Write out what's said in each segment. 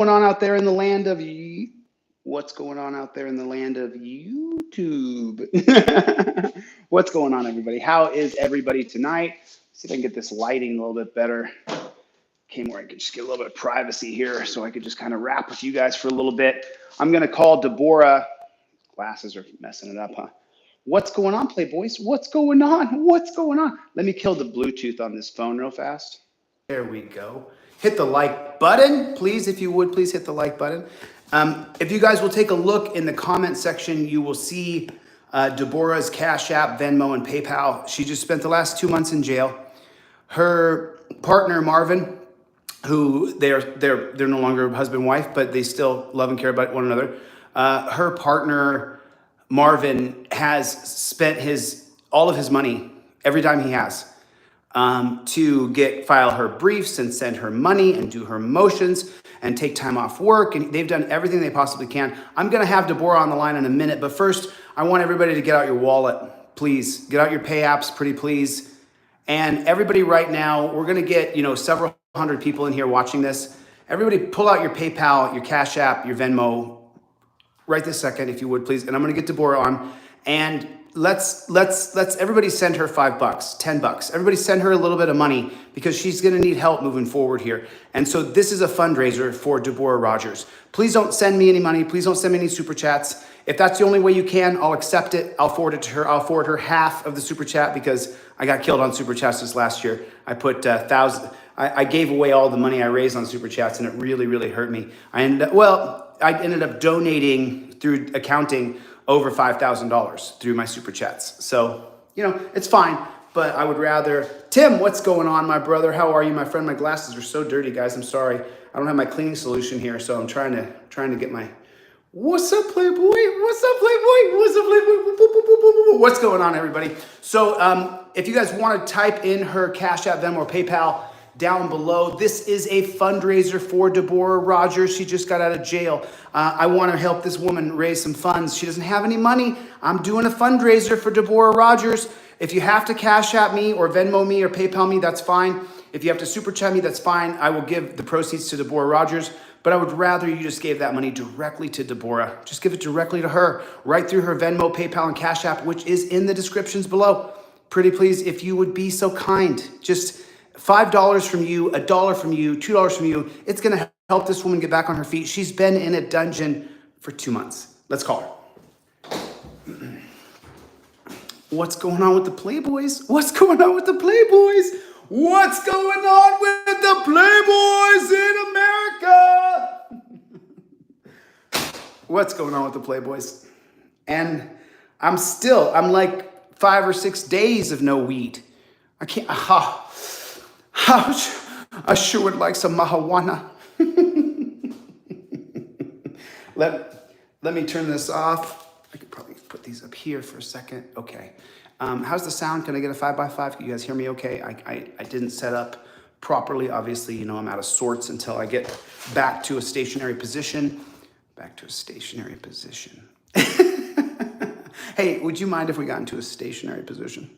going on out there in the land of what's going on out there in the land of YouTube? What's going on, everybody? How is everybody tonight? See if I can get this lighting a little bit better. Okay, where I could just get a little bit of privacy here so I could just kind of rap with you guys for a little bit. I'm going to call Deboraugh. Glasses are messing it up, huh? What's going on, Playboys? What's going on? What's going on? Let me kill the Bluetooth on this phone real fast. There we go. Hit the like button, please, if you would, please hit the like button. If you guys will take a look in the comment section, you will see Deborah's Cash App, Venmo, and PayPal. She just spent the last 2 months in jail. Her partner, Marvin, who they're no longer husband and wife, but they still love and care about one another. Her partner, Marvin, has spent all of his money, every dime he has, to file her briefs and send her money and do her motions and take time off work. And they've done everything they possibly can. I'm going to have Deboraugh on the line in a minute. But first, I want everybody to get out your wallet. Please get out your pay apps, pretty please. And everybody right now, we're going to get, several hundred people in here watching this. Everybody pull out your PayPal, your Cash App, your Venmo right this second, if you would, please. And I'm going to get Deboraugh on. And let's everybody send her $5, $10. Everybody send her a little bit of money because she's going to need help moving forward here. And so this is a fundraiser for Deboraugh Rodgers. Please don't send me any money. Please don't send me any super chats. If that's the only way you can, I'll accept it. I'll forward it to her. I'll forward her half of the super chat because I got killed on super chats this last year. I put I gave away all the money I raised on super chats, and it really, really hurt me. I ended up donating through accounting over $5,000 through my super chats. So, it's fine, but I would rather. Tim, what's going on, my brother? How are you, my friend? My glasses are so dirty, guys. I'm sorry. I don't have my cleaning solution here, so I'm trying to get my. What's up, Playboy? What's up, Playboy? What's up, Playboy? What's going on, everybody? So, if you guys want to type in her Cash App, Venmo, or PayPal down below, this is a fundraiser for Deboraugh Rodgers. She just got out of jail. I want to help this woman raise some funds. She doesn't have any money. I'm doing a fundraiser for Deboraugh Rodgers. If you have to Cash App me or Venmo me or PayPal me, that's fine. If you have to Super Chat me, that's fine. I will give the proceeds to Deboraugh Rodgers. But I would rather you just gave that money directly to Deboraugh. Just give it directly to her, right through her Venmo, PayPal, and Cash App, which is in the descriptions below. Pretty please, if you would be so kind. Just $5 from you, $1 from you, $2 from you. It's going to help this woman get back on her feet. She's been in a dungeon for 2 months. Let's call her. What's going on with the Playboys? What's going on with the Playboys? What's going on with the Playboys in America? What's going on with the Playboys? And I'm like 5 or 6 days of no weed. I can't, I sure would like some marijuana. Let me turn this off. I could probably put these up here for a second. Okay. How's the sound? Can I get a 5x5? Can you guys hear me okay? I didn't set up properly. Obviously, I'm out of sorts until I get back to a stationary position. Back to a stationary position. Hey, would you mind if we got into a stationary position?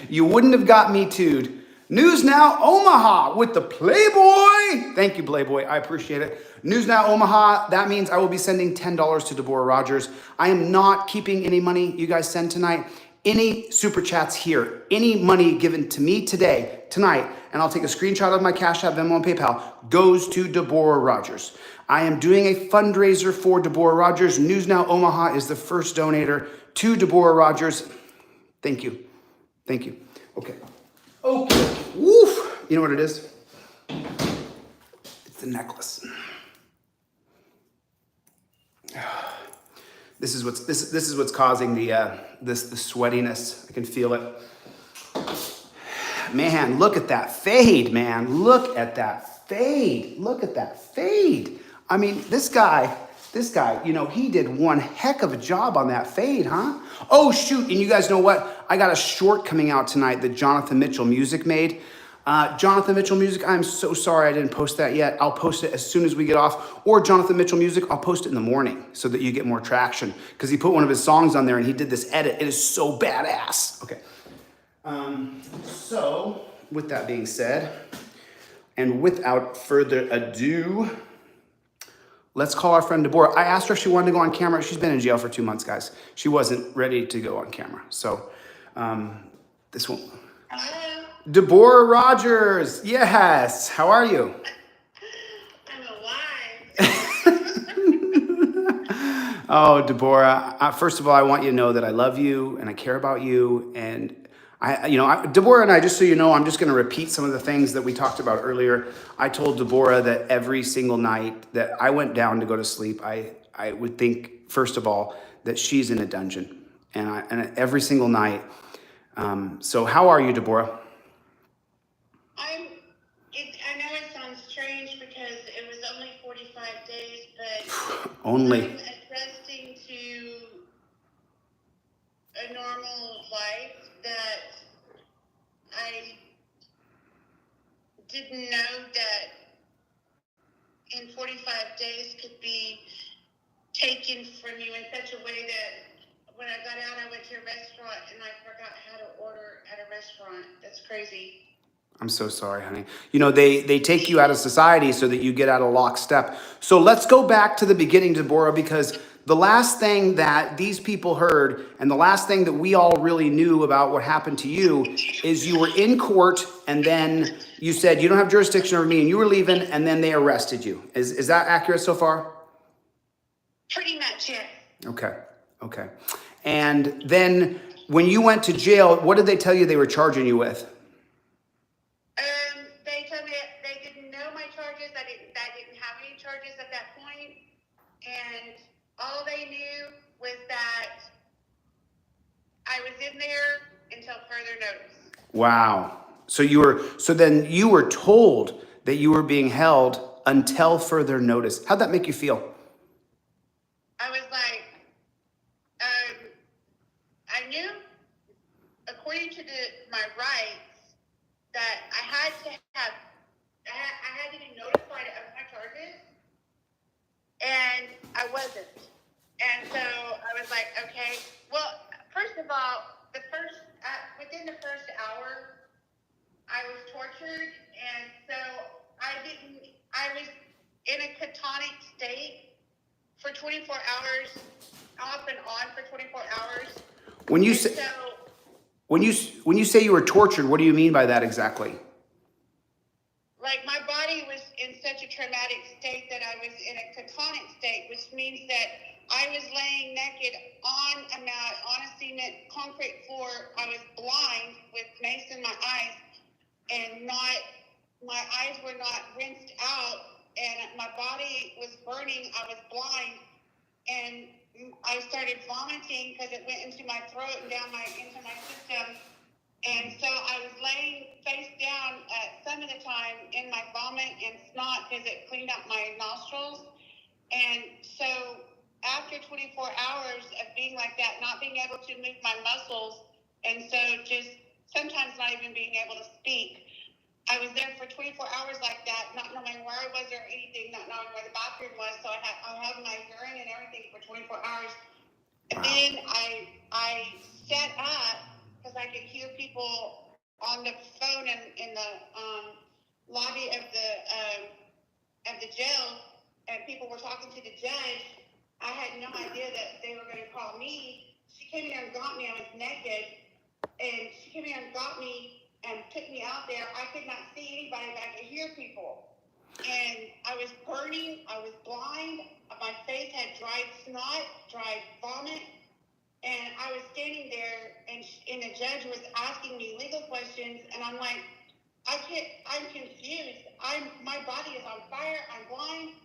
You wouldn't have got me too'd. News Now Omaha with the Playboy. Thank you, Playboy. I appreciate it. News Now Omaha. That means I will be sending $10 to Deboraugh Rodgers. I am not keeping any money you guys send tonight. Any super chats here, any money given to me tonight, and I'll take a screenshot of my Cash App, Venmo, and PayPal, goes to Deboraugh Rodgers. I am doing a fundraiser for Deboraugh Rodgers. News Now Omaha is the first donator to Deboraugh Rodgers. Thank you. Thank you. Okay. Woof. You know what it is? It's the necklace. This is what's causing the sweatiness. I can feel it. Man, look at that fade, man. Look at that fade. Look at that fade. I mean, this guy, he did one heck of a job on that fade, huh? Oh, shoot. And you guys know what? I got a short coming out tonight that Jonathan Mitchell Music made. Jonathan Mitchell Music, I'm so sorry I didn't post that yet. I'll post it as soon as we get off. Or Jonathan Mitchell Music, I'll post it in the morning so that you get more traction. Because he put one of his songs on there and he did this edit. It is so badass. Okay. So, with that being said, And without further ado, let's call our friend Deboraugh. I asked her if she wanted to go on camera. She's been in jail for 2 months, guys. She wasn't ready to go on camera. So this one. Hello. Deboraugh Rodgers. Yes. How are you? I'm alive. Oh, Deboraugh. First of all, I want you to know that I love you and I care about you. And Deboraugh and I, just so you know, I'm just going to repeat some of the things that we talked about earlier. I told Deboraugh that every single night that I went down to go to sleep, I would think, first of all, that she's in a dungeon. And every single night. So how are you, Deboraugh? I know it sounds strange because it was only 45 days, but Only. I'm adjusting to a normal life that I didn't know that in 45 days could be taken from you in such a way that when I got out, I went to a restaurant and I forgot how to order at a restaurant. That's crazy. I'm so sorry, honey. You know, they take you out of society so that you get out of lockstep. So let's go back to the beginning, Deboraugh, because the last thing that these people heard and the last thing that we all really knew about what happened to you is you were in court and then you said, you don't have jurisdiction over me, and you were leaving, and then they arrested you. Is that accurate so far? Pretty much, yeah. Okay. And then when you went to jail, what did they tell you they were charging you with? They told me that they didn't know my charges. I didn't have any charges at that point, and all they knew was that I was in there until further notice. Wow. So then you were told that you were being held until further notice. How'd that make you feel? I was like, I knew, according to my rights, that I had to be notified of my charges, and I wasn't. And so I was like, okay. Well, first of all, within the first hour, I was tortured, and so I was in a catonic state for 24 hours, off and on for 24 hours. When you say you were tortured, what do you mean by that exactly? Like, my body was in such a traumatic state that I was in a catonic state, which means that I was laying naked on a mat, on a cement concrete floor. I was blind with mace in my eyes, and my eyes were not rinsed out, and my body was burning. I was blind, and I started vomiting because it went into my throat and into my system. And so I was laying face down some of the time in my vomit and snot because it cleaned out my nostrils. And so after 24 hours of being like that, not being able to move my muscles, and so just sometimes not even being able to speak, I was there for 24 hours like that, not knowing where I was or anything, not knowing where the bathroom was. So I had my urine and everything for 24 hours. And then I sat up because I could hear people on the phone in the lobby of the jail, and people were talking to the judge. I had no idea that they were going to call me. She came here and got me. I was naked, and she came here and got me and took me out there. I could not see anybody, but I could hear people. And I was burning. I was blind. My face had dried snot, dried vomit. And I was standing there, and the judge was asking me legal questions, and I'm like, I'm confused. My body is on fire. I'm blind.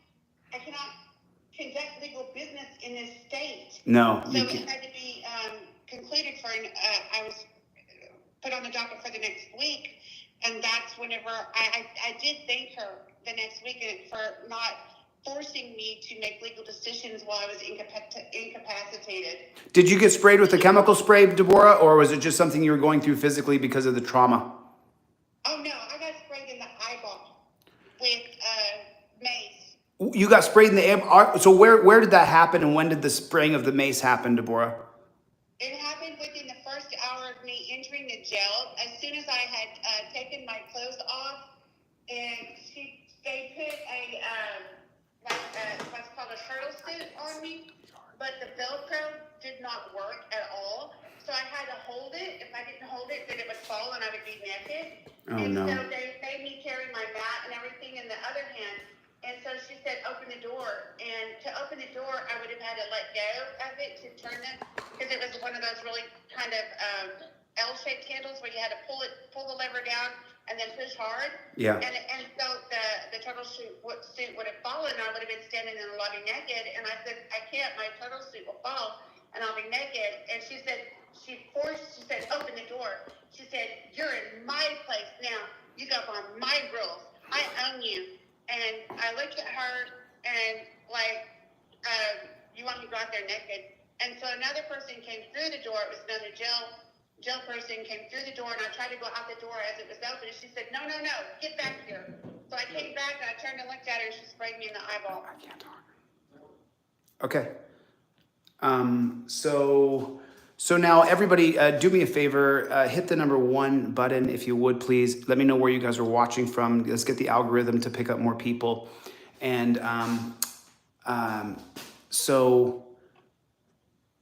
I cannot conduct legal business in this state. No. So it had to be concluded I was put on the docket for the next week, and that's whenever I did thank her the next week for not forcing me to make legal decisions while I was incapacitated. Did you get sprayed with a chemical spray, Deboraugh, or was it just something you were going through physically because of the trauma? Oh no, I got sprayed in the eyeball with mace. You got sprayed in the air. So where did that happen, and when did the spraying of the mace happen, Deboraugh? It happened within the first hour of me entering the jail. As soon as I had taken my clothes off and other hand. And so she said, open the door. And to open the door, I would have had to let go of it to turn it, because it was one of those really kind of L-shaped handles where you had to pull the lever down and then push hard. Yeah. And so the turtle suit would have fallen, and I would have been standing in the lobby naked. And I said, I can't, my turtle suit will fall and I'll be naked. And she said, open the door. She said, you're in my place now. You go by my rules. I own you. And I looked at her and you want me to go out there naked? And so another person came through the door. It was another jail person came through the door, and I tried to go out the door as it was open. And she said, no, get back here. So I came back and I turned and looked at her, and she sprayed me in the eyeball. I can't talk. Okay. So now everybody, do me a favor, hit the number 1 button if you would, please. Let me know where you guys are watching from. Let's get the algorithm to pick up more people. And so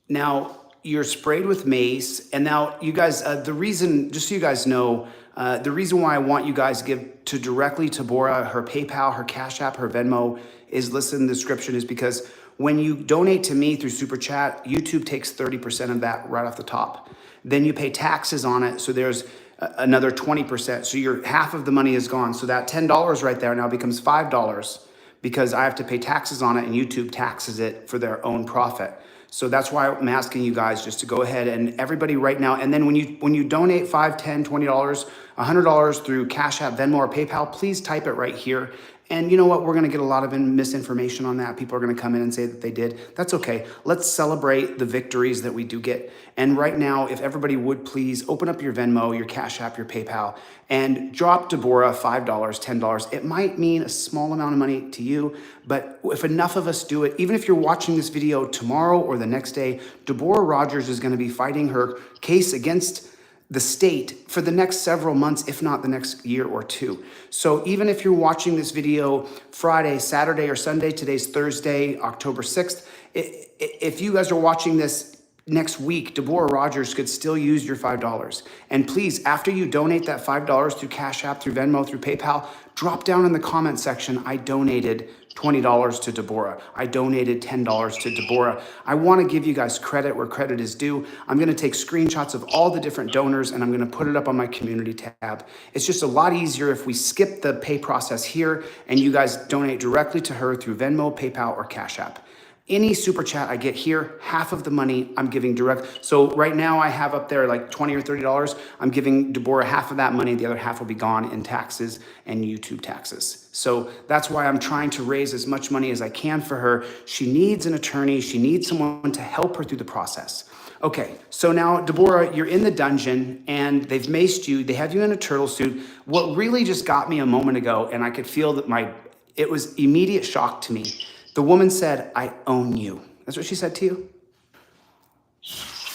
now you're sprayed with mace. And now you guys, the reason, just so you guys know, the reason why I want you guys to give directly to Deboraugh, her PayPal, her Cash App, her Venmo is listed in the description, is because when you donate to me through Super Chat, YouTube takes 30% of that right off the top. Then you pay taxes on it, so there's another 20%. So your half of the money is gone. So that $10 right there now becomes $5 because I have to pay taxes on it, and YouTube taxes it for their own profit. So that's why I'm asking you guys just to go ahead and everybody right now. And then when you donate $5, $10, $20, $100 through Cash App, Venmo, or PayPal, please type it right here. And you know what? We're going to get a lot of misinformation on that. People are going to come in and say that they did. That's okay. Let's celebrate the victories that we do get. And right now, if everybody would please open up your Venmo, your Cash App, your PayPal, and drop Deboraugh $5, $10. It might mean a small amount of money to you, but if enough of us do it, even if you're watching this video tomorrow or the next day, Deboraugh Rodgers is going to be fighting her case against the state for the next several months, if not the next year or two. So even if you're watching this video Friday, Saturday, or Sunday, today's Thursday, October 6th, if you guys are watching this next week, Deboraugh Rodgers could still use your $5. And please, after you donate that $5 through Cash App, through Venmo, through PayPal, drop down in the comment section, I donated $20 to Deboraugh. I donated $10 to Deboraugh. I want to give you guys credit where credit is due. I'm going to take screenshots of all the different donors, and I'm going to put it up on my community tab. It's just a lot easier if we skip the pay process here and you guys donate directly to her through Venmo, PayPal, or Cash App. Any super chat I get here, half of the money I'm giving direct. So right now I have up there like $20 or $30. I'm giving Deboraugh half of that money. The other half will be gone in taxes and YouTube taxes. So that's why I'm trying to raise as much money as I can for her. She needs an attorney. She needs someone to help her through the process. Okay, so now Deboraugh, you're in the dungeon and they've maced you. They have you in a turtle suit. What really just got me a moment ago, and I could feel that it was immediate shock to me. The woman said, I own you. That's what she said to you?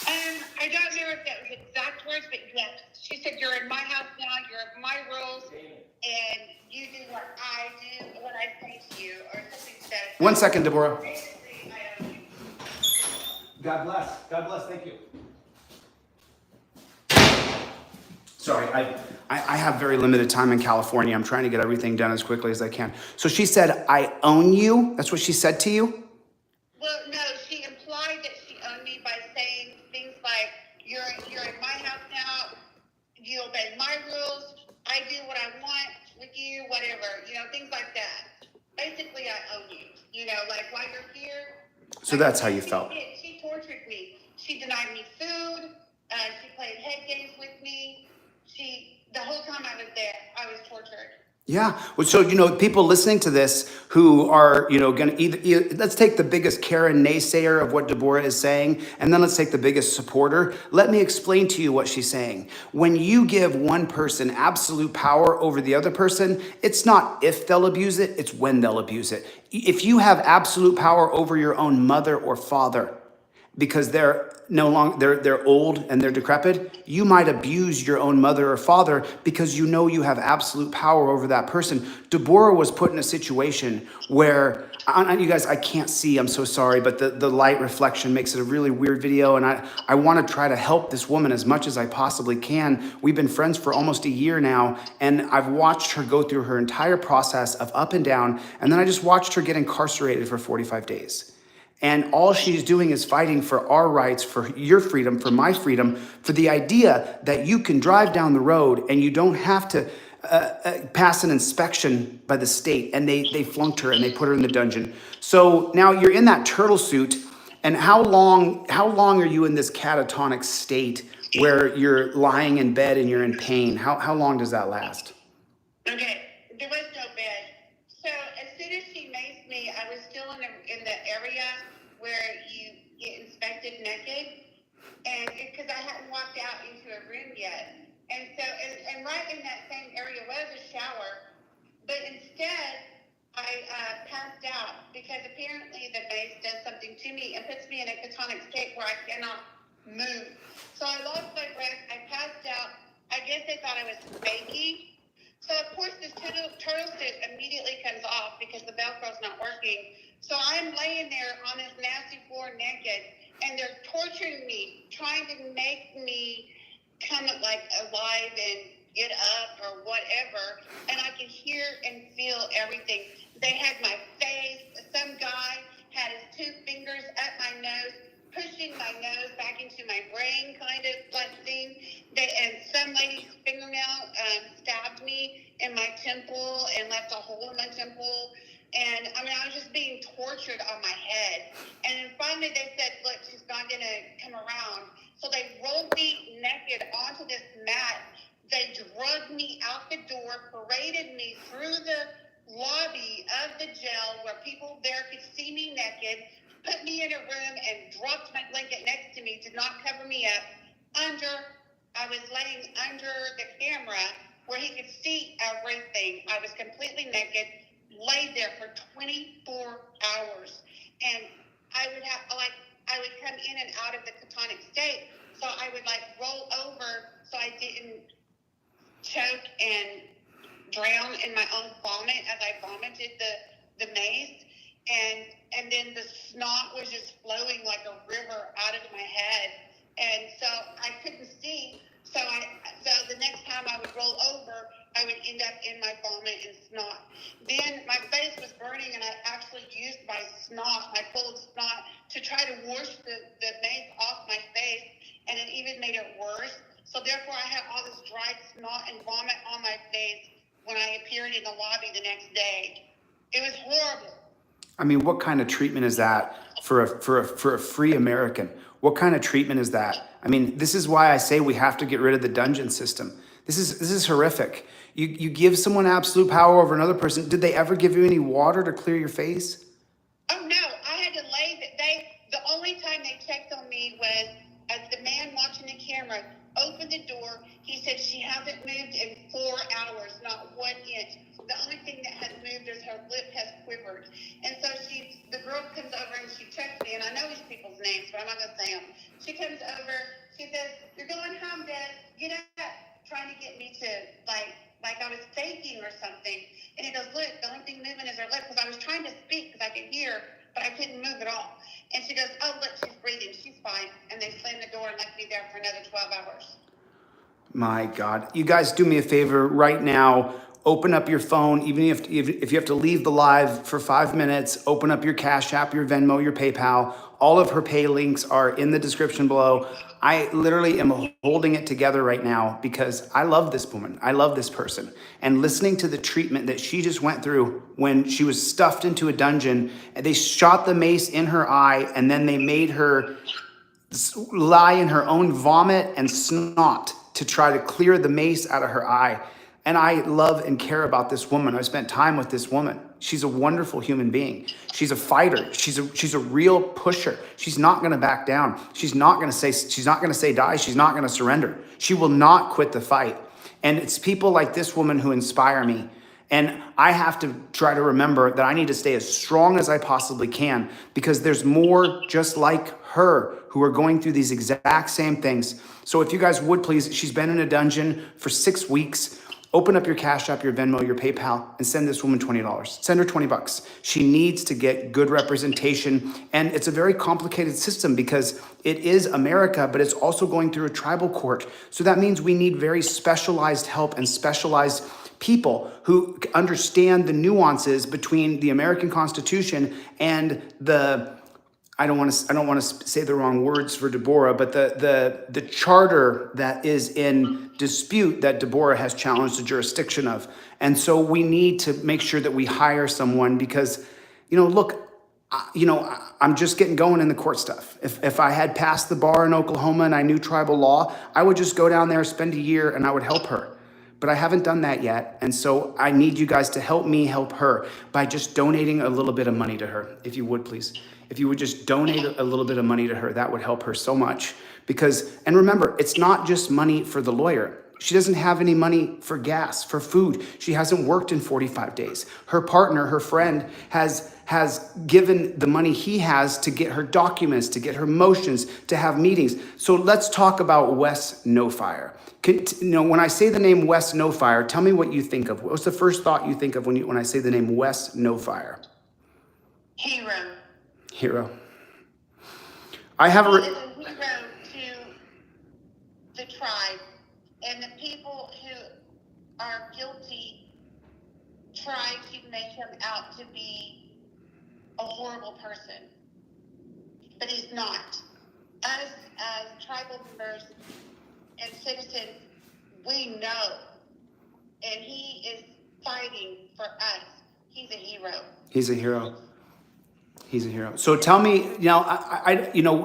I don't know if that was exact words, but yes. She said, you're in my house now, you're in my rules, and you do what I do, what I say to you, or something to that. 1 second, Deboraugh. Basically, I own you. God bless. God bless. Thank you. Sorry, I have very limited time in California. I'm trying to get everything done as quickly as I can. So she said, I own you? That's what she said to you? Well, no, she implied that she owned me by saying things like, you're in my house now, you obey my rules, I do what I want with you, whatever, things like that. Basically, I own you, like while you're here. So that's how you felt. She tortured me. She denied me food. She played head games with me. The whole time I was there, I was tortured. Yeah. Well, so, people listening to this who are, going to let's take the biggest Karen naysayer of what Deboraugh is saying, and then let's take the biggest supporter. Let me explain to you what she's saying. When you give one person absolute power over the other person, it's not if they'll abuse it, it's when they'll abuse it. If you have absolute power over your own mother or father, because they're no longer they're old and they're decrepit. You might abuse your own mother or father because you know you have absolute power over that person. Deboraugh was put in a situation where you guys, I can't see, I'm so sorry, but the light reflection makes it a really weird video, and I want to try to help this woman as much as I possibly can. We've been friends for almost a year now, and I've watched her go through her entire process of up and down, and then I just watched her get incarcerated for 45 days. And all she's doing is fighting for our rights, for your freedom, for my freedom, for the idea that you can drive down the road and you don't have to pass an inspection by the state. And they flunked her and they put her in the dungeon. So now you're in that turtle suit. And how long are you in this catatonic state where you're lying in bed and you're in pain? How long does that last? Okay, there was no bed. So as soon as she maced me, I was still in the area where you get inspected naked, and because I hadn't walked out into a room yet. And so, and right in that same area was a shower, but instead I passed out because apparently the mace does something to me and puts me in a catonic state where I cannot move. So I lost my breath, I passed out. I guess they thought I was faking. So of course this turtle suit immediately comes off because the Velcro's not working. So I'm laying there on this nasty floor naked, and they're torturing me, trying to make me come like alive and get up or whatever. And I can hear and feel everything. They had my face. Some guy had his 2 fingers up my nose, pushing my nose back into my brain, kind of like thing. And some lady's fingernail stabbed me in my temple and left a hole in my temple. And I mean, I was just being tortured on my head. And then finally they said, look, she's not going to come around. So they rolled me naked onto this mat. They drugged me out the door, paraded me through the lobby of the jail where people there could see me naked, put me in a room and dropped my blanket next to me to not cover me up. I was laying under the camera where he could see everything. I was completely naked, laid there for 24 hours. And I would come in and out of the catonic state. So I would roll over so I didn't choke and drown in my own vomit as I vomited the mace. And then the snot was just flowing like a river out of my head. And so I couldn't see. So the next time I would roll over, I would end up in my vomit and snot. Then my face was burning, and I actually used my snot, my cold snot, to try to wash the mace off my face, and it even made it worse. So therefore, I had all this dry snot and vomit on my face when I appeared in the lobby the next day. It was horrible. I mean, what kind of treatment is that for a free American? What kind of treatment is that? I mean, this is why I say we have to get rid of the dungeon system. This is horrific. You give someone absolute power over another person. Did they ever give you any water to clear your face? Oh no, I had to lay the only time they checked on me was as the man watching the camera opened the door. He said she hasn't moved in 4 hours, not 1 inch. The only thing that has moved is her lip has quivered. And so the girl comes over and she checks me, and I know these people's names, but I'm not gonna say them. She comes over, she says, "You're going home, Dad. Get up," trying to get me to like I was faking or something. And he goes, "Look, the only thing moving is her lip," because I was trying to speak because I could hear, but I couldn't move at all. And she goes, "Oh, look, she's breathing. She's fine." And they slammed the door and left me there for another 12 hours. My God. You guys do me a favor right now. Open up your phone, even if you have to leave the live for 5 minutes, open up your Cash App, your Venmo, your PayPal. All of her pay links are in the description below. I literally am holding it together right now because I love this woman. I love this person. And listening to the treatment that she just went through when she was stuffed into a dungeon, and they shot the mace in her eye, and then they made her lie in her own vomit and snot to try to clear the mace out of her eye. And I love and care about this woman. I spent time with this woman. She's a wonderful human being. She's a fighter. She's a real pusher. She's not going to back down. She's not going to say die. She's not going to surrender. She will not quit the fight. And it's people like this woman who inspire me. And I have to try to remember that I need to stay as strong as I possibly can, because there's more just like her who are going through these exact same things. So if you guys would please, she's been in a dungeon for 6 weeks. Open up your Cash App, your Venmo, your PayPal, and send this woman $20. Send her $20. She needs to get good representation. And it's a very complicated system because it is America, but it's also going through a tribal court. So that means we need very specialized help and specialized people who understand the nuances between the American Constitution and I don't want to say the wrong words for Deboraugh, but the charter that is in dispute that Deboraugh has challenged the jurisdiction of. And so we need to make sure that we hire someone because, look, I'm just getting going in the court stuff. If I had passed the bar in Oklahoma and I knew tribal law, I would just go down there, spend a year, and I would help her. But I haven't done that yet. And so I need you guys to help me help her by just donating a little bit of money to her, if you would, please. If you would just donate a little bit of money to her, that would help her so much. And remember, it's not just money for the lawyer. She doesn't have any money for gas, for food. She hasn't worked in 45 days. Her partner, her friend, has given the money he has to get her documents, to get her motions, to have meetings. So let's talk about Wes No Fire. When I say the name Wes No Fire, tell me what you think of. What's the first thought you think of when I say the name Wes No Fire? Hero. I have He is a hero to the tribe, and the people who are guilty try to make him out to be a horrible person, but he's not. Us as tribal members and citizens, we know, and he is fighting for us. He's a hero. He's a hero. He's a hero. So tell me,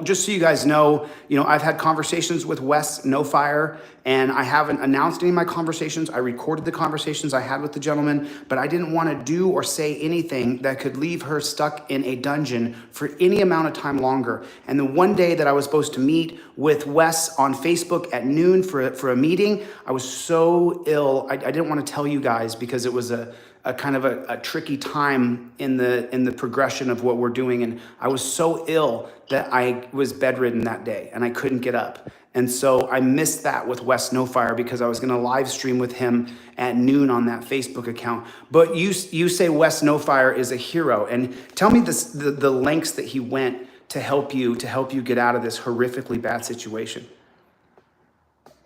just so you guys know, I've had conversations with Wes No Fire, and I haven't announced any of my conversations. I recorded the conversations I had with the gentleman, but I didn't want to do or say anything that could leave her stuck in a dungeon for any amount of time longer. And the one day that I was supposed to meet with Wes on Facebook at noon for a meeting, I was so ill. I didn't want to tell you guys because it was a kind of a tricky time in the progression of what we're doing. And I was so ill that I was bedridden that day and I couldn't get up. And so I missed that with Wes No Fire because I was going to live stream with him at noon on that Facebook account. But you say Wes No Fire is a hero, and tell me the lengths that he went to help you get out of this horrifically bad situation.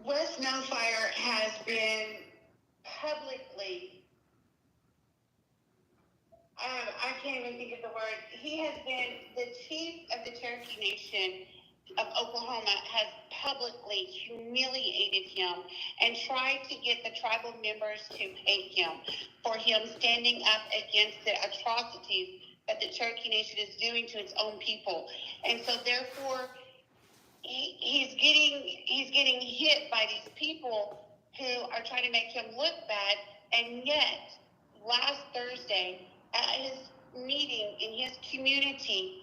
Wes No Fire has been publicly, I can't even think of the word. He has been the chief of the Cherokee Nation of Oklahoma, has publicly humiliated him and tried to get the tribal members to hate him for him standing up against the atrocities that the Cherokee Nation is doing to its own people. And so therefore, he's getting hit by these people who are trying to make him look bad. And yet, last Thursday, at his meeting in his community,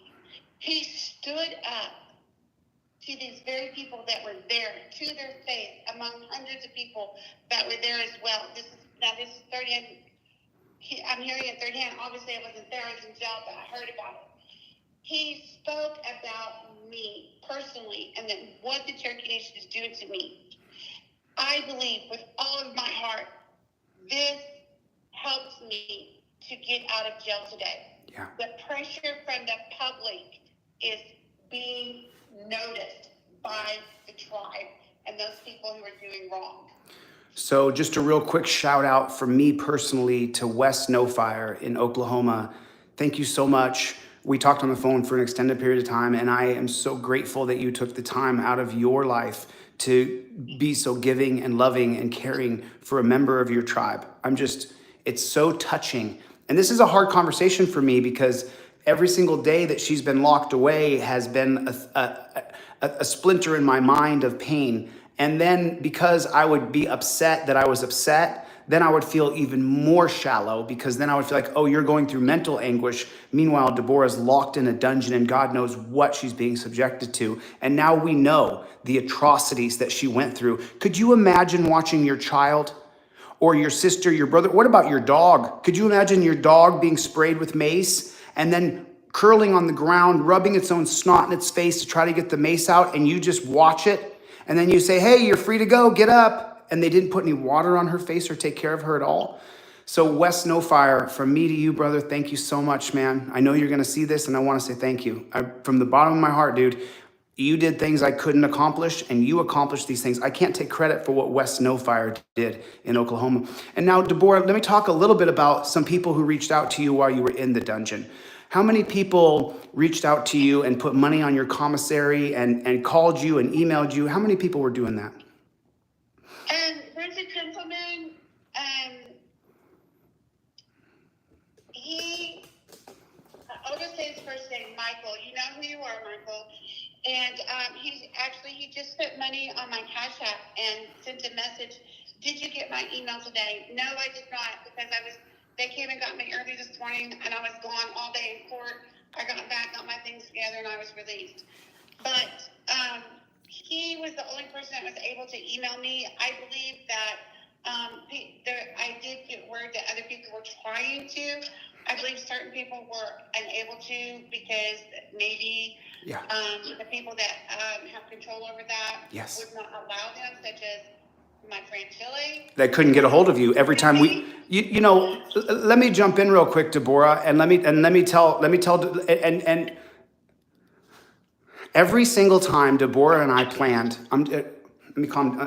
he stood up to these very people that were there, to their face, among hundreds of people that were there as well. This is third hand. I'm hearing it third hand. Obviously, I wasn't there. I was in jail, but I heard about it. He spoke about me personally and then what the Cherokee Nation is doing to me. I believe with all of my heart, this helps me to get out of jail today. Yeah. The pressure from the public is being noticed by the tribe and those people who are doing wrong. So just a real quick shout out from me personally to Wes No Fire in Oklahoma. Thank you so much. We talked on the phone for an extended period of time, and I am so grateful that you took the time out of your life to be so giving and loving and caring for a member of your tribe. It's so touching. And this is a hard conversation for me because every single day that she's been locked away has been a splinter in my mind of pain. And then because I would be upset that I was upset, then I would feel even more shallow because then I would feel like, oh, you're going through mental anguish. Meanwhile, Deboragh's locked in a dungeon and God knows what she's being subjected to. And now we know the atrocities that she went through. Could you imagine watching your child or your sister, your brother? What about your dog? Could you imagine your dog being sprayed with mace and then curling on the ground, rubbing its own snot in its face to try to get the mace out, and you just watch it? And then you say, hey, you're free to go, get up. And they didn't put any water on her face or take care of her at all. So Wes Snowfire, from me to you, brother, thank you so much, man. I know you're going to see this, and I want to say thank you. From the bottom of my heart, dude, you did things I couldn't accomplish, and you accomplished these things. I can't take credit for what Wes Snowfire did in Oklahoma. And now, Deboraugh, let me talk a little bit about some people who reached out to you while you were in the dungeon. How many people reached out to you and put money on your commissary and called you and emailed you? How many people were doing that? There's a gentleman, I'll just say his first name, Michael. You know who you are, Michael. And he just put money on my Cash App and sent a message. Did you get my email today? No, I did not, because they came and got me early this morning, and I was gone all day in court. I got back, got my things together, and I was released. But he was the only person that was able to email me. I believe that I did get word that other people were trying to. I believe certain people were unable to because maybe the people that have control over that would not allow them, such as my friend Chille. They couldn't get a hold of you every time you know. Let me jump in real quick, Deboraugh, and let me tell, and every single time Deboraugh and I planned, let me calm.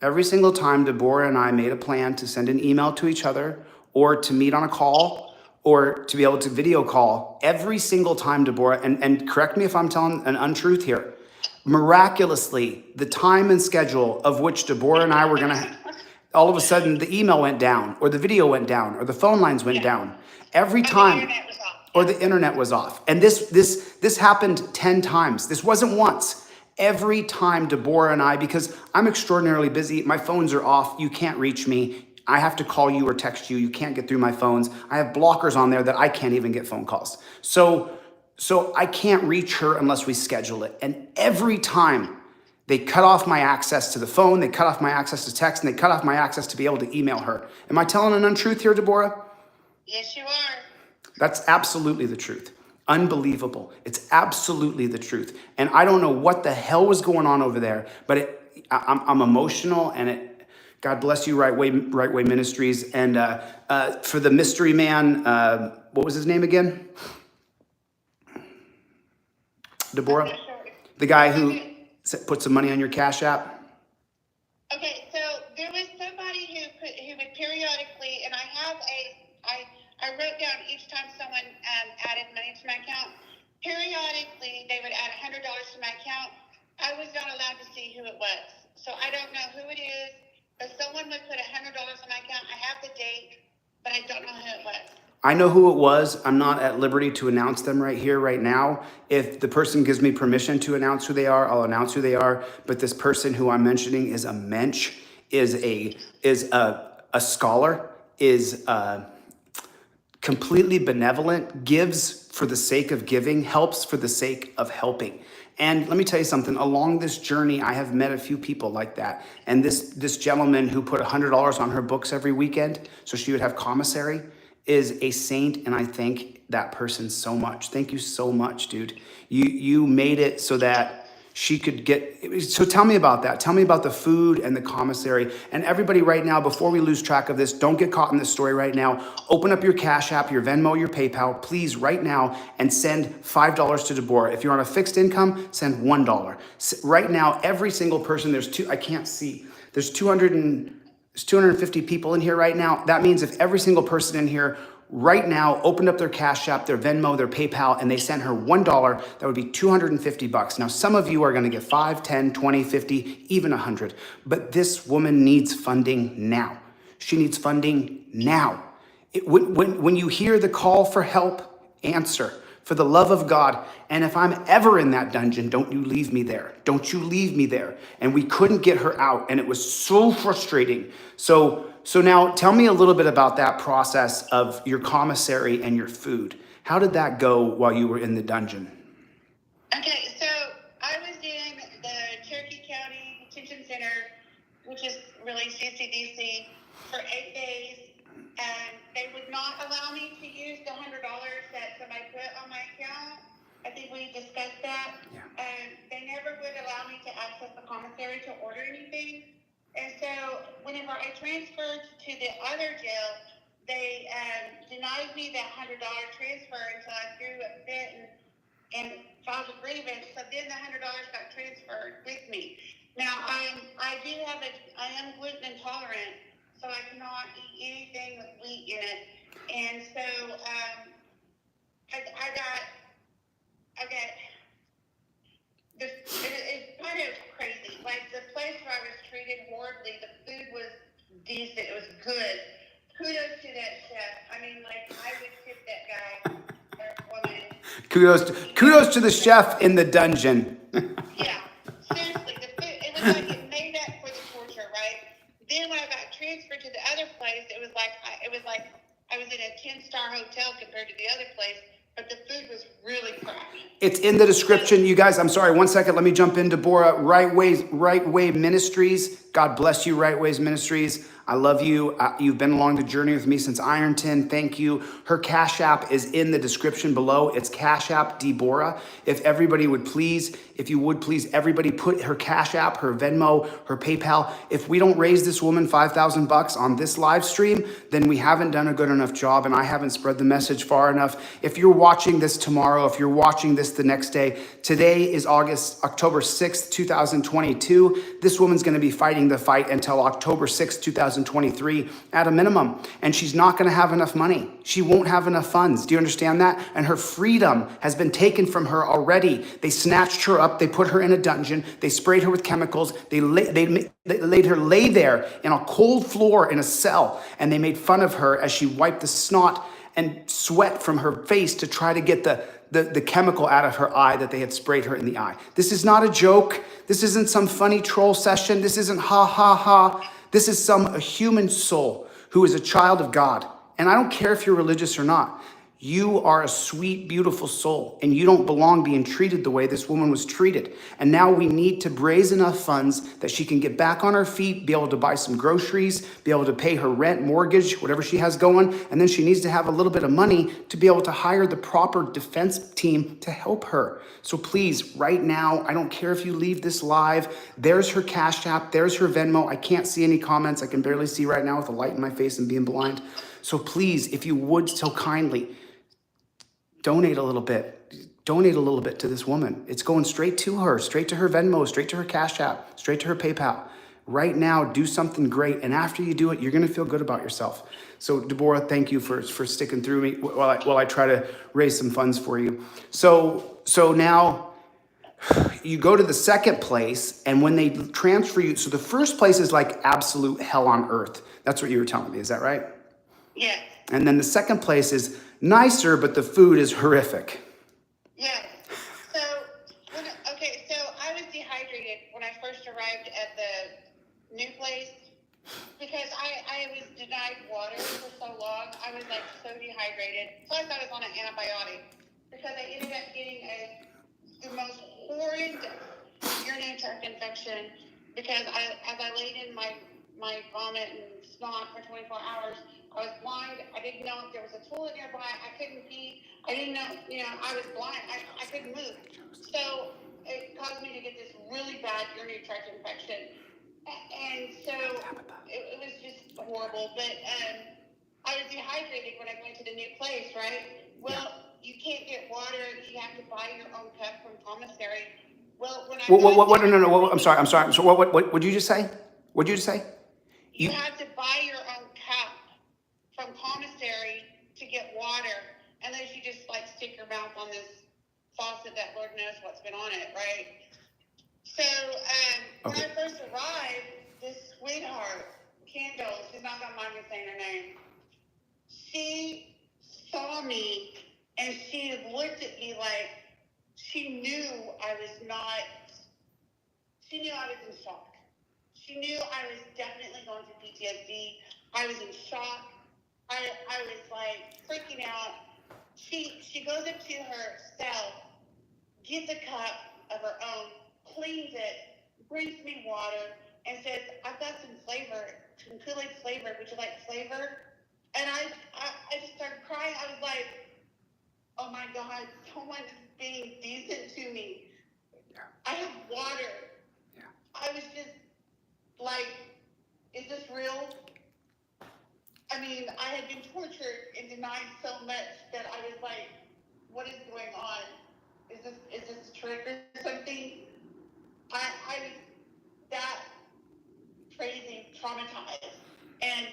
Every single time Deboraugh and I made a plan to send an email to each other, or to meet on a call, or to be able to video call, every single time, Deboraugh, and correct me if I'm telling an untruth here, miraculously, the time and schedule of which Deboraugh and I were gonna, all of a sudden the email went down, or the video went down, or the phone lines went down. Every time, or the internet was off. And this happened 10 times. This wasn't once. Every time Deboraugh and I, because I'm extraordinarily busy, my phones are off, you can't reach me. I have to call you or text you. You can't get through my phones. I have blockers on there that I can't even get phone calls. So I can't reach her unless we schedule it. And every time they cut off my access to the phone, they cut off my access to text, and they cut off my access to be able to email her. Am I telling an untruth here, Deboraugh? Yes, you are. That's absolutely the truth. Unbelievable. It's absolutely the truth. And I don't know what the hell was going on over there, but I'm emotional, and God bless you, Right Way Ministries. And for the mystery man, what was his name again? Deboraugh? The guy who put some money on your Cash App? Okay, so there was somebody who would periodically, and I wrote down each time someone added money to my account. Periodically, they would add $100 to my account. I was not allowed to see who it was. So I don't know who it is, but someone would put $100 on my account. I have the date, but I don't know who it was. I know who it was. I'm not at liberty to announce them right here, right now. If the person gives me permission to announce who they are, I'll announce who they are. But this person who I'm mentioning is a mensch, is a scholar, is completely benevolent, gives for the sake of giving, helps for the sake of helping. And let me tell you something, along this journey, I have met a few people like that. And this gentleman who put $100 on her books every weekend so she would have commissary is a saint, and I thank that person so much. Thank you so much, dude. You made it so that she could get, so tell me about that. Tell me about the food and the commissary. And everybody right now, before we lose track of this, don't get caught in this story right now. Open up your Cash App, your Venmo, your PayPal, please, right now, and send $5 to Deboraugh. If you're on a fixed income, send $1. Right now, every single person, there's 250 people in here right now. That means if every single person in here right now opened up their Cash App, their Venmo, their PayPal, and they sent her $1, that would be $250. Now, some of you are gonna get 5, 10, 20, 50, even 100. But this woman needs funding now. She needs funding now. When you hear the call for help, answer. For the love of God. And if I'm ever in that dungeon, don't you leave me there. Don't you leave me there. And we couldn't get her out, and it was so frustrating. So now tell me a little bit about that process of your commissary and your food. How did that go while you were in the dungeon? Okay, so I was in the Cherokee County Detention Center on my account. I think we discussed that. Yeah. They never would allow me to access the commissary to order anything. And so whenever I transferred to the other jail, they denied me that $100 transfer until I threw a fit and filed a grievance. So then the $100 got transferred with me. Now I am gluten intolerant, so I cannot eat anything with wheat in it. And so I got it's kind of crazy. Like the place where I was treated horribly, the food was decent, it was good. Kudos to that chef. I mean, like I would tip that guy or woman. Kudos to the chef in the dungeon. Yeah, seriously, the food, it was like it made up for the torture, right? Then when I got transferred to the other place, it was like I was in a 10-star hotel compared to the other place, but the food was really crappy. It's in the description. You guys, I'm sorry, 1 second. Let me jump in. Deboraugh, Right Way Ministries. God bless you, Right Ways Ministries. I love you. You've been along the journey with me since Ironton. Thank you. Her Cash App is in the description below. It's Cash App Deboraugh. If you would please, everybody put her Cash App, her Venmo, her PayPal. If we don't raise this woman $5,000 on this live stream, then we haven't done a good enough job and I haven't spread the message far enough. If you're watching this tomorrow, if you're watching this the next day, today is October 6th, 2022. This woman's going to be fighting the fight until October 6th, 2023 at a minimum. And she's not going to have enough money. She won't have enough funds. Do you understand that? And her freedom has been taken from her already. They snatched her up. They put her in a dungeon. They sprayed her with chemicals. They laid her lay there in a cold floor in a cell. And they made fun of her as she wiped the snot and sweat from her face to try to get the chemical out of her eye that they had sprayed her in the eye. This is not a joke. This isn't some funny troll session. This isn't ha, ha, ha. This is a human soul who is a child of God. And I don't care if you're religious or not. You are a sweet, beautiful soul, and you don't belong being treated the way this woman was treated. And now we need to raise enough funds that she can get back on her feet, be able to buy some groceries, be able to pay her rent, mortgage, whatever she has going. And then she needs to have a little bit of money to be able to hire the proper defense team to help her. So please, right now, I don't care if you leave this live. There's her Cash App. There's her Venmo. I can't see any comments. I can barely see right now with the light in my face and being blind. So please, if you would so kindly, donate a little bit. Donate a little bit to this woman. It's going straight to her, straight to her Venmo, straight to her Cash App, straight to her PayPal. Right now, do something great. And after you do it, you're going to feel good about yourself. So Deboraugh, thank you for sticking through me while I try to raise some funds for you. So now you go to the second place, and when they transfer you, so the first place is like absolute hell on earth. That's what you were telling me. Is that right? Yes. And then the second place is nicer, but the food is horrific. Yes. So I was dehydrated when I first arrived at the new place because I was denied water for so long. I was like so dehydrated. Plus I was on an antibiotic because I ended up getting the most horrid urinary tract infection because as I laid in my vomit and snot for 24 hours, I was blind. I didn't know if there was a toilet nearby. I couldn't pee. I didn't know, I was blind. I couldn't move. So it caused me to get this really bad urinary tract infection. And so it was just horrible. But I was dehydrated when I went to the new place, right? Well, you can't get water. You have to buy your own cup from commissary. Well, when I no. I'm sorry. So what did you just say? What did you just say? You have to buy your own cup from commissary to get water, unless you just like stick your mouth on this faucet that Lord knows what's been on it, right? So when I first arrived, this sweetheart, Kendall, she's not gonna mind me saying her name, she saw me and she looked at me like she knew I was in shock. She knew I was definitely going through PTSD. I was in shock. I was like freaking out. She goes up to her cell, gets a cup of her own, cleans it, brings me water, and says, I've got some Kool-Aid flavor. Would you like flavor? And I just started crying. I was like, oh my God, someone's being decent to me. Yeah. I have water. Yeah. I was just like, is this real? I mean, I had been tortured and denied so much that I was like, what is going on? Is this a trick or something? I was that crazy, traumatized. And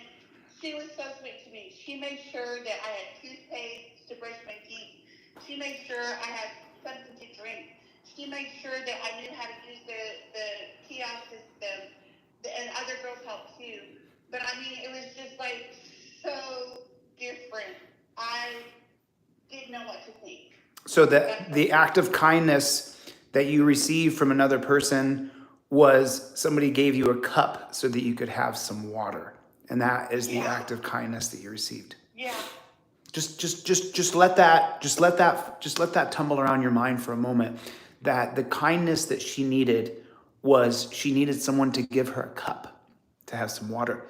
she was so sweet to me. She made sure that I had toothpaste to brush my teeth. She made sure I had something to drink. She made sure that I knew how to use the kiosk system. And other girls helped too. But I mean, it was just like so different. I didn't know what to think. So that the act of kindness that you received from another person was somebody gave you a cup so that you could have some water. And that is the act of kindness that you received. Yeah. Just let that tumble around your mind for a moment. That the kindness that she needed was she needed someone to give her a cup to have some water.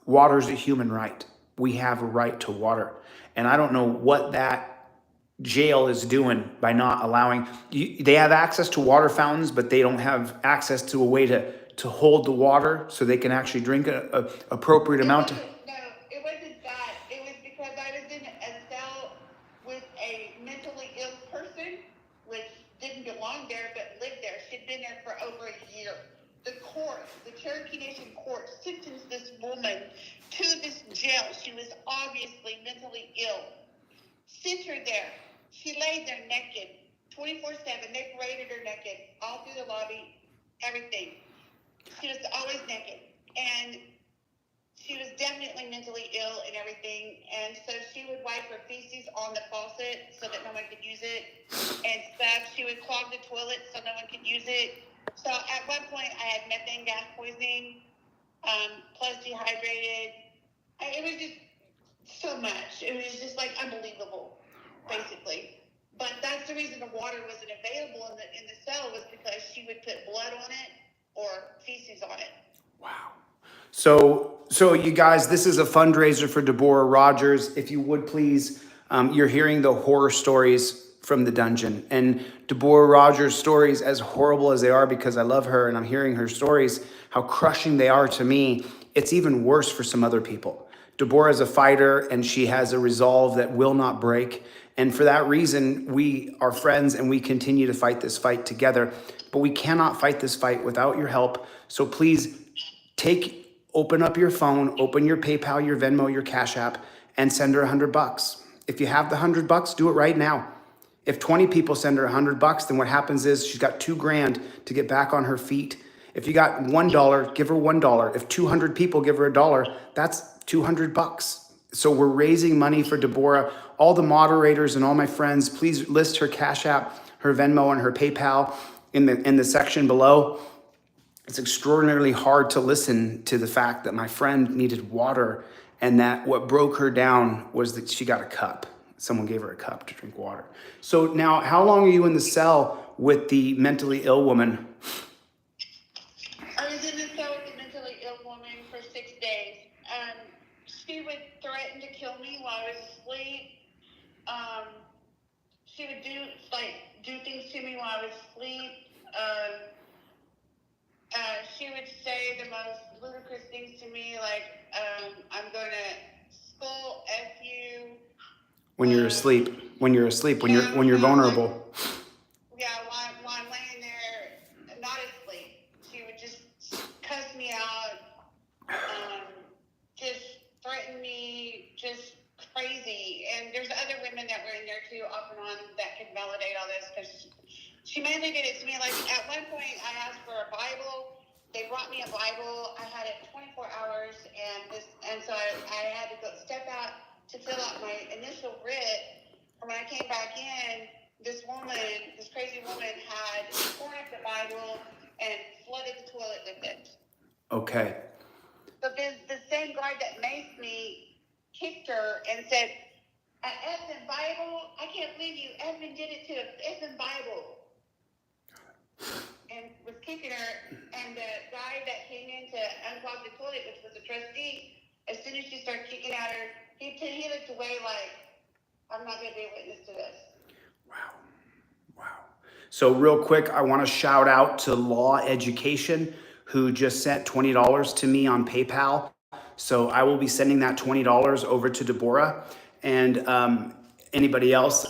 Water is a human right. We have a right to water. And I don't know what that jail is doing by not allowing they have access to water fountains, but they don't have access to a way to hold the water so they can actually drink a appropriate amount. No, it wasn't that. It was because I was in a cell with a mentally ill person, which didn't belong there, but lived there. She'd been there for over a year. The court, the Cherokee Nation court, sentenced this woman to this jail. She was obviously mentally ill. Sent her there. She laid there naked, 24/7. They paraded her naked all through the lobby, everything. She was always naked. And she was definitely mentally ill and everything. And so she would wipe her feces on the faucet so that no one could use it and stuff. She would clog the toilet so no one could use it. So at one point I had methane gas poisoning, plus dehydrated. It was just so much. It was just like unbelievable, basically. But that's the reason the water wasn't available in the cell, was because she would put blood on it or feces on it. Wow. So you guys, this is a fundraiser for Deboraugh Rodgers. If you would please, you're hearing the horror stories from the dungeon. And Deboraugh Rodgers' stories, as horrible as they are, because I love her and I'm hearing her stories, how crushing they are to me, it's even worse for some other people. Deboraugh is a fighter and she has a resolve that will not break. And for that reason, we are friends and we continue to fight this fight together. But we cannot fight this fight without your help. So please open up your phone, open your PayPal, your Venmo, your Cash App, and send her $100. If you have the $100, do it right now. If 20 people send her $100, then what happens is she's got $2,000 to get back on her feet. If you got $1, give her $1. If 200 people give her $1, that's $200. So we're raising money for Deboraugh. All the moderators and all my friends, please list her Cash App, her Venmo, and her PayPal in the section below. It's extraordinarily hard to listen to the fact that my friend needed water and that what broke her down was that she got a cup. Someone gave her a cup to drink water. So now, how long are you in the cell with the mentally ill woman? I was in the cell with the mentally ill woman for 6 days. She would threaten to kill me while I was asleep. She would do things to me while I was asleep. She would say the most ludicrous things to me, like, I'm going to skull F you. When you're asleep, when you're vulnerable. Yeah, while I'm laying there, not asleep. She would just cuss me out, just threaten me, just crazy. And there's other women that were in there too, off and on, that could validate all this, because she mainly did it to me. Like, at one point, I asked for a Bible. They brought me a Bible. I had it 24 hours, and so I had to go step out to fill out my initial writ. And when I came back in, this crazy woman had torn up the Bible and flooded the toilet with it. Okay. But then the same guard that maced me kicked her and said, "An effing Bible? I can't believe you effing did it to an effing Bible." And was kicking her, and the guy that came in to unclog the toilet, which was a trustee, as soon as she started kicking at her, he looked away like, I'm not going to be a witness to this. Wow. Wow. So real quick, I want to shout out to Law Education, who just sent $20 to me on PayPal. So I will be sending that $20 over to Deboraugh, and anybody else.